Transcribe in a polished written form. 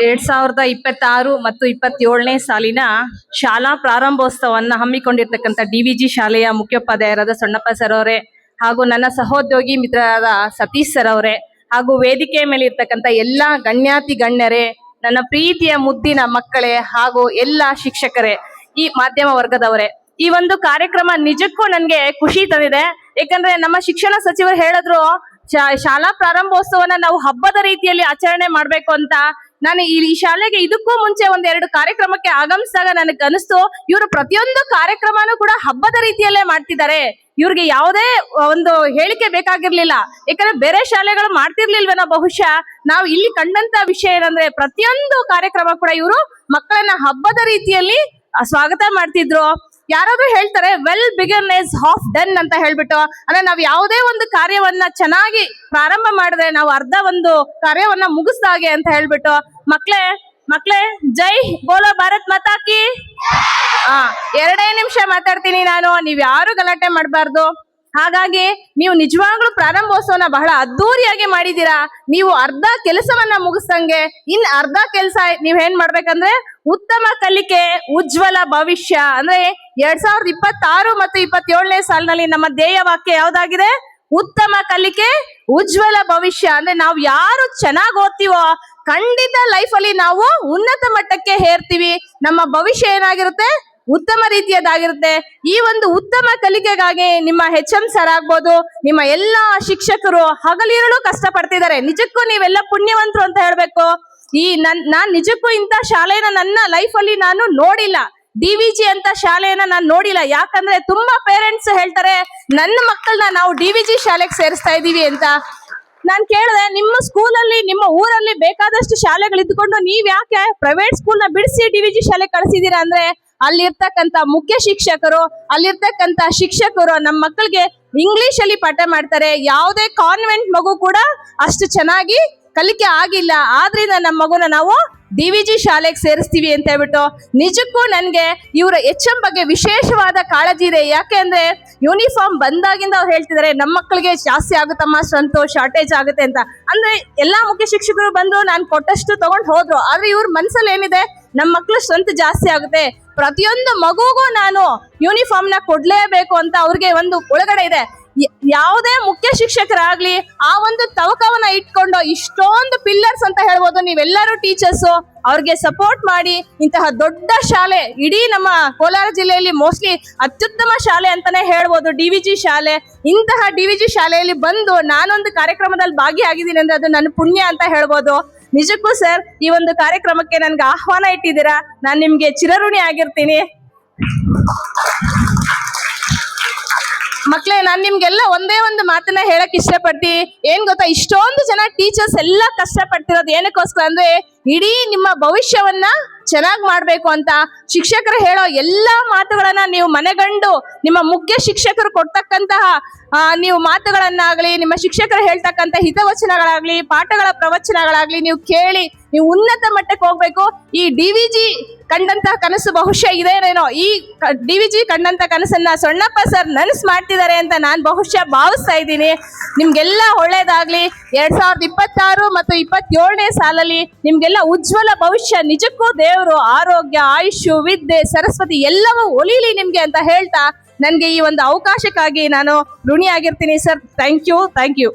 2026 ಮತ್ತು 27ನೇ ಸಾಲಿನ ಶಾಲಾ ಪ್ರಾರಂಭೋತ್ಸವವನ್ನ ಹಮ್ಮಿಕೊಂಡಿರ್ತಕ್ಕಂಥ ಡಿವಿಜಿ ಶಾಲೆಯ ಮುಖ್ಯೋಪಾಧ್ಯಾಯರಾದ ಸೊಣ್ಣಪ್ಪ ಸರ್ ಅವರೇ, ಹಾಗೂ ನನ್ನ ಸಹೋದ್ಯೋಗಿ ಮಿತ್ರರಾದ ಸತೀಶ್ ಸರ್ ಅವರೇ, ಹಾಗೂ ವೇದಿಕೆ ಮೇಲೆ ಇರ್ತಕ್ಕಂಥ ಎಲ್ಲಾ ಗಣ್ಯಾತಿ ಗಣ್ಯರೇ, ನನ್ನ ಪ್ರೀತಿಯ ಮುದ್ದಿನ ಮಕ್ಕಳೇ, ಹಾಗೂ ಎಲ್ಲಾ ಶಿಕ್ಷಕರೇ, ಈ ಮಾಧ್ಯಮ ವರ್ಗದವರೇ, ಈ ಒಂದು ಕಾರ್ಯಕ್ರಮ ನಿಜಕ್ಕೂ ನನ್ಗೆ ಖುಷಿ ತಂದಿದೆ. ಯಾಕಂದ್ರೆ ನಮ್ಮ ಶಿಕ್ಷಣ ಸಚಿವರು ಹೇಳಿದ್ರು ಶಾಲಾ ಪ್ರಾರಂಭೋತ್ಸವನ ನಾವು ಹಬ್ಬದ ರೀತಿಯಲ್ಲಿ ಆಚರಣೆ ಮಾಡ್ಬೇಕು ಅಂತ. ನಾನು ಈ ಶಾಲೆಗೆ ಇದಕ್ಕೂ ಮುಂಚೆ ಒಂದೆರಡು ಕಾರ್ಯಕ್ರಮಕ್ಕೆ ಆಗಮಿಸಿದಾಗ ನನಗೆ ಅನಿಸ್ತು, ಇವರು ಪ್ರತಿಯೊಂದು ಕಾರ್ಯಕ್ರಮನೂ ಕೂಡ ಹಬ್ಬದ ರೀತಿಯಲ್ಲೇ ಮಾಡ್ತಿದ್ದಾರೆ. ಇವ್ರಿಗೆ ಯಾವುದೇ ಒಂದು ಹೇಳಿಕೆ ಬೇಕಾಗಿರ್ಲಿಲ್ಲ. ಯಾಕಂದ್ರೆ ಬೇರೆ ಶಾಲೆಗಳು ಮಾಡ್ತಿರ್ಲಿಲ್ವೇನೋ ಬಹುಶಃ. ನಾವು ಇಲ್ಲಿ ಕಂಡಂತ ವಿಷಯ ಏನಂದ್ರೆ ಪ್ರತಿಯೊಂದು ಕಾರ್ಯಕ್ರಮ ಕೂಡ ಇವರು ಮಕ್ಕಳನ್ನ ಹಬ್ಬದ ರೀತಿಯಲ್ಲಿ ಸ್ವಾಗತ ಮಾಡ್ತಿದ್ರು. ಯಾರಾದ್ರೂ ಹೇಳ್ತಾರೆ well begun is half done ಅಂತ ಹೇಳ್ಬಿಟ್ಟು, ಅಂದ್ರೆ ನಾವ್ ಯಾವುದೇ ಒಂದು ಕಾರ್ಯವನ್ನ ಚೆನ್ನಾಗಿ ಪ್ರಾರಂಭ ಮಾಡಿದ್ರೆ ನಾವು ಅರ್ಧ ಒಂದು ಕಾರ್ಯವನ್ನ ಮುಗಿಸ್ದಾಗೆ ಅಂತ ಹೇಳ್ಬಿಟ್ಟು. ಮಕ್ಳೇ ಜೈ ಬೋಲೋ ಭಾರತ್ ಮಾತಾ ಕಿ. 2 ನಿಮಿಷ ಮಾತಾಡ್ತೀನಿ ನಾನು, ನೀವ್ ಯಾರು ಗಲಾಟೆ ಮಾಡಬಾರ್ದು. ಹಾಗಾಗಿ ನೀವು ನಿಜವಾಗ್ಲೂ ಪ್ರಾರಂಭೋತ್ಸವನ ಬಹಳ ಅದ್ದೂರಿಯಾಗಿ ಮಾಡಿದೀರಾ. ನೀವು ಅರ್ಧ ಕೆಲಸವನ್ನ ಮುಗಿಸ್ದಂಗೆ ಇನ್ ಅರ್ಧ ಕೆಲಸ ನೀವ್ ಏನ್ ಮಾಡ್ಬೇಕಂದ್ರೆ ಉತ್ತಮ ಕಲಿಕೆ ಉಜ್ವಲ ಭವಿಷ್ಯ. ಅಂದ್ರೆ 2026 ಮತ್ತು 27ನೇ ಸಾಲಿನಲ್ಲಿ ನಮ್ಮ ಧ್ಯೇಯ ವಾಕ್ಯ ಯಾವ್ದಾಗಿದೆ? ಉತ್ತಮ ಕಲಿಕೆ ಉಜ್ವಲ ಭವಿಷ್ಯ. ಅಂದ್ರೆ ನಾವು ಯಾರು ಚೆನ್ನಾಗಿ ಓದ್ತೀವೋ ಖಂಡಿತ ಲೈಫ್ ಅಲ್ಲಿ ನಾವು ಉನ್ನತ ಮಟ್ಟಕ್ಕೆ ಹೇರ್ತೀವಿ. ನಮ್ಮ ಭವಿಷ್ಯ ಏನಾಗಿರುತ್ತೆ? ಉತ್ತಮ ರೀತಿಯದಾಗಿರುತ್ತೆ. ಈ ಒಂದು ಉತ್ತಮ ಕಲಿಕೆಗಾಗಿ ನಿಮ್ಮ HM ಸರ್ ಆಗ್ಬೋದು, ನಿಮ್ಮ ಎಲ್ಲಾ ಶಿಕ್ಷಕರು ಹಗಲಿರುಳು ಕಷ್ಟ ಪಡ್ತಿದ್ದಾರೆ. ನಿಜಕ್ಕೂ ನೀವೆಲ್ಲ ಪುಣ್ಯವಂತರು ಅಂತ ಹೇಳ್ಬೇಕು. ನಾನ್ ನಿಜಕ್ಕೂ ಇಂಥ ಶಾಲೆನ ನನ್ನ ಲೈಫ್ ಅಲ್ಲಿ ನಾನು ನೋಡಿಲ್ಲ. DVG ಅಂತ ಶಾಲೆಯನ್ನ ನಾನು ನೋಡಿಲ್ಲ. ಯಾಕಂದ್ರೆ ತುಂಬಾ ಪೇರೆಂಟ್ಸ್ ಹೇಳ್ತಾರೆ ನನ್ನ ಮಕ್ಕಳನ್ನ ನಾವು DVG ಶಾಲೆಗೆ ಸೇರಿಸ್ತಾ ಇದೀವಿ ಅಂತ. ನಾನ್ ಕೇಳಿದೆ, ನಿಮ್ಮ ಸ್ಕೂಲಲ್ಲಿ ನಿಮ್ಮ ಊರಲ್ಲಿ ಬೇಕಾದಷ್ಟು ಶಾಲೆಗಳು ಇದ್ದುಕೊಂಡು ನೀವ್ ಯಾಕೆ ಪ್ರೈವೇಟ್ ಸ್ಕೂಲ್ ನ ಬಿಡಿಸಿ DVG ಶಾಲೆ ಕಳಿಸಿದೀರಾ ಅಂದ್ರೆ, ಅಲ್ಲಿರ್ತಕ್ಕಂಥ ಮುಖ್ಯ ಶಿಕ್ಷಕರು, ಅಲ್ಲಿರ್ತಕ್ಕಂಥ ಶಿಕ್ಷಕರು ನಮ್ಮ ಮಕ್ಕಳಿಗೆ ಇಂಗ್ಲಿಷ್ ಅಲ್ಲಿ ಪಾಠ ಮಾಡ್ತಾರೆ. ಯಾವುದೇ ಕಾನ್ವೆಂಟ್ ಮಗು ಕೂಡ ಅಷ್ಟು ಚೆನ್ನಾಗಿ ಕಲಿಕೆ ಆಗಿಲ್ಲ. ಆದ್ರಿಂದ ನಮ್ಮ ಮಗುನ ನಾವು DVG ಶಾಲೆಗೆ ಸೇರಿಸ್ತೀವಿ ಅಂತ ಹೇಳ್ಬಿಟ್ಟು. ನಿಜಕ್ಕೂ ನನ್ಗೆ ಇವರ HM ಬಗ್ಗೆ ವಿಶೇಷವಾದ ಕಾಳಜಿ ಇದೆ. ಯಾಕೆ ಅಂದ್ರೆ ಯೂನಿಫಾರ್ಮ್ ಬಂದಾಗಿಂದ ಅವ್ರು ಹೇಳ್ತಿದ್ದಾರೆ ನಮ್ಮ ಮಕ್ಕಳಿಗೆ ಜಾಸ್ತಿ ಆಗುತ್ತಮ್ಮ ಸ್ಟ್ರೆಂತ್, ಶಾರ್ಟೇಜ್ ಆಗುತ್ತೆ ಅಂತ. ಅಂದ್ರೆ ಎಲ್ಲಾ ಮುಖ್ಯ ಶಿಕ್ಷಕರು ಬಂದು ನಾನು ಕೊಟ್ಟಷ್ಟು ತಗೊಂಡು ಹೋದ್ರು. ಆದ್ರೆ ಇವ್ರ ಮನ್ಸಲ್ಲಿ ಏನಿದೆ? ನಮ್ಮ ಮಕ್ಳು ಸ್ಟ್ರೆಂತ್ ಜಾಸ್ತಿ ಆಗುತ್ತೆ, ಪ್ರತಿಯೊಂದು ಮಗುಗೂ ನಾನು ಯೂನಿಫಾರ್ಮ್ ನ ಕೊಡ್ಲೇಬೇಕು ಅಂತ ಅವ್ರಿಗೆ ಒಂದು ಒಳಗಡೆ ಇದೆ. ಯಾವುದೇ ಮುಖ್ಯ ಶಿಕ್ಷಕರಾಗ್ಲಿ ಆ ಒಂದು ತವಕವನ್ನ ಇಟ್ಕೊಂಡು ಇಷ್ಟೊಂದು ಪಿಲ್ಲರ್ಸ್ ಅಂತ ಹೇಳ್ಬೋದು, ನೀವೆಲ್ಲರೂ ಟೀಚರ್ಸು ಅವ್ರಿಗೆ ಸಪೋರ್ಟ್ ಮಾಡಿ ಇಂತಹ ದೊಡ್ಡ ಶಾಲೆ, ಇಡೀ ನಮ್ಮ ಕೋಲಾರ ಜಿಲ್ಲೆಯಲ್ಲಿ ಮೋಸ್ಟ್ಲಿ ಅತ್ಯುತ್ತಮ ಶಾಲೆ ಅಂತಾನೆ ಹೇಳ್ಬೋದು DVG ಶಾಲೆ. ಇಂತಹ DVG ಶಾಲೆಯಲ್ಲಿ ಬಂದು ನಾನೊಂದು ಕಾರ್ಯಕ್ರಮದಲ್ಲಿ ಭಾಗಿಯಾಗಿದ್ದೀನಿ ಅಂದ್ರೆ ಅದು ನನ್ನ ಪುಣ್ಯ ಅಂತ ಹೇಳ್ಬೋದು. ನಿಜಕ್ಕೂ ಸರ್, ಈ ಒಂದು ಕಾರ್ಯಕ್ರಮಕ್ಕೆ ನನ್ಗೆ ಆಹ್ವಾನ ಇಟ್ಟಿದ್ದೀರಾ, ನಾನು ನಿಮ್ಗೆ ಚಿರಋಣಿ ಆಗಿರ್ತೀನಿ. ಮಕ್ಳೇ, ನಾನ್ ನಿಮ್ಗೆಲ್ಲ ಒಂದೇ ಒಂದು ಮಾತನ್ನ ಹೇಳಕ್ ಇಷ್ಟಪಡ್ತೀನಿ. ಏನ್ ಗೊತ್ತಾ, ಇಷ್ಟೊಂದು ಜನ ಟೀಚರ್ಸ್ ಎಲ್ಲ ಕಷ್ಟ ಪಡ್ತಿರೋದು ಏನಕ್ಕೋಸ್ಕರ ಅಂದ್ರೆ ಇಡೀ ನಿಮ್ಮ ಭವಿಷ್ಯವನ್ನ ಚೆನ್ನಾಗಿ ಮಾಡ್ಬೇಕು ಅಂತ. ಶಿಕ್ಷಕರು ಹೇಳೋ ಎಲ್ಲಾ ಮಾತುಗಳನ್ನ ನೀವು ಮನೆಗಂಡು ನಿಮ್ಮ ಮುಖ್ಯ ಶಿಕ್ಷಕರು ಕೊಡ್ತಕ್ಕಂತಹ ನೀವು ಮಾತುಗಳನ್ನಾಗ್ಲಿ, ನಿಮ್ಮ ಶಿಕ್ಷಕರು ಹೇಳ್ತಕ್ಕಂಥ ಹಿತವಚನಗಳಾಗ್ಲಿ, ಪಾಠಗಳ ಪ್ರವಚನಗಳಾಗ್ಲಿ ನೀವು ಕೇಳಿ ನೀವು ಉನ್ನತ ಮಟ್ಟಕ್ಕೆ ಹೋಗ್ಬೇಕು. ಈ DVG ಕಂಡಂತಹ ಕನಸು ಬಹುಶಃ ಇದೇನೇನೋ, ಈ DVG ಕಂಡಂತ ಕನಸನ್ನ ಸೊಣ್ಣಪ್ಪ ಸರ್ ನನಸು ಮಾಡ್ತಿದ್ದಾರೆ ಅಂತ ನಾನು ಬಹುಶಃ ಭಾವಿಸ್ತಾ ಇದ್ದೀನಿ. ನಿಮ್ಗೆಲ್ಲ ಒಳ್ಳೇದಾಗ್ಲಿ. 2026 ಮತ್ತು 27ನೇ ಸಾಲಲ್ಲಿ ನಿಮ್ಗೆಲ್ಲ ಉಜ್ವಲ ಭವಿಷ್ಯ. ನಿಜಕ್ಕೂ ದೇವರು ಆರೋಗ್ಯ, ಆಯುಷ್ಯ, ವಿದ್ಯೆ, ಸರಸ್ವತಿ ಎಲ್ಲವೂ ಒಲಿಲಿ ನಿಮ್ಗೆ ಅಂತ ಹೇಳ್ತಾ ನನ್ಗೆ ಈ ಒಂದು ಅವಕಾಶಕ್ಕಾಗಿ ನಾನು ಋಣಿಯಾಗಿರ್ತೀನಿ ಸರ್. Thank you.